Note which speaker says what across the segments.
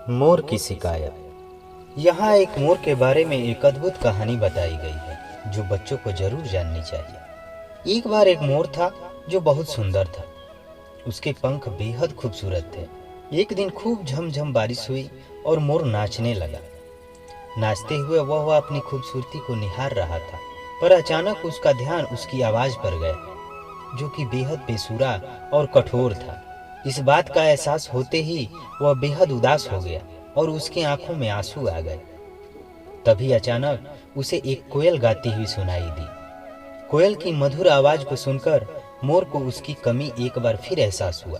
Speaker 1: मोर की शिकायत। यहाँ एक मोर के बारे में एक अद्भुत कहानी बताई गई है जो बच्चों को जरूर जाननी चाहिए। एक बार एक मोर था जो बहुत सुंदर था। उसके पंख बेहद खूबसूरत थे। एक दिन खूब झमझम बारिश हुई और मोर नाचने लगा। नाचते हुए वह अपनी खूबसूरती को निहार रहा था, पर अचानक उसका ध्यान उसकी आवाज पर गया जो कि बेहद बेसुरा और कठोर था। इस बात का एहसास होते ही वह बेहद उदास हो गया और उसकी आंखों में आंसू आ गए। तभी अचानक उसे एक कोयल गाती हुई सुनाई दी। कोयल की मधुर आवाज को सुनकर मोर को उसकी कमी एक बार फिर एहसास हुआ।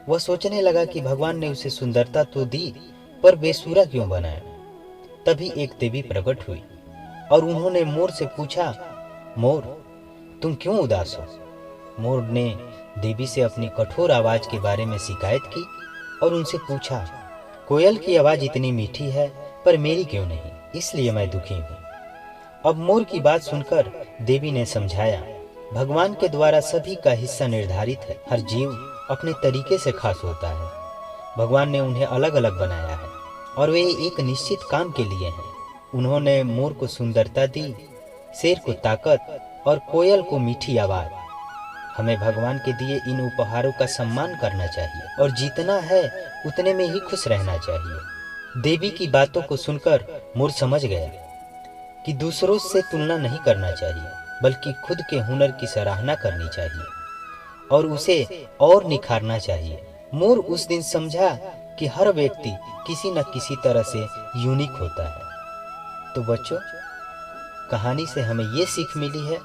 Speaker 1: वह सोचने लगा कि भगवान ने उसे सुंदरता तो दी, पर बेसुरा क्यों बनाया। तभी एक देवी प्रकट हुई और उन्होंने मोर से पूछा, मोर, तुम क्यों उदास हो? मोर ने देवी से अपनी कठोर आवाज के बारे में शिकायत की और उनसे पूछा, कोयल की आवाज इतनी मीठी है पर मेरी क्यों नहीं, इसलिए मैं दुखी हूँ। अब मोर की बात सुनकर देवी ने समझाया, भगवान के द्वारा सभी का हिस्सा निर्धारित है। हर जीव अपने तरीके से खास होता है। भगवान ने उन्हें अलग अलग बनाया है और वे एक निश्चित काम के लिए हैं। उन्होंने मोर को सुंदरता दी, शेर को ताकत और कोयल को मीठी आवाज। हमें भगवान के दिए इन उपहारों का सम्मान करना चाहिए और जितना है उतने में ही खुश रहना चाहिए। देवी की बातों को सुनकर मोर समझ गया कि दूसरों से तुलना नहीं करना चाहिए, बल्कि खुद के हुनर की सराहना करनी चाहिए और उसे और निखारना चाहिए। मोर उस दिन समझा कि हर व्यक्ति किसी न किसी तरह से यूनिक होता है। तो बच्चों, कहानी से हमें ये सीख मिली है,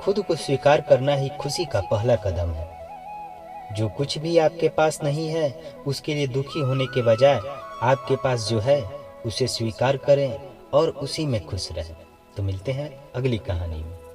Speaker 1: खुद को स्वीकार करना ही खुशी का पहला कदम है। जो कुछ भी आपके पास नहीं है उसके लिए दुखी होने के बजाय आपके पास जो है उसे स्वीकार करें और उसी में खुश रहें। तो मिलते हैं अगली कहानी में।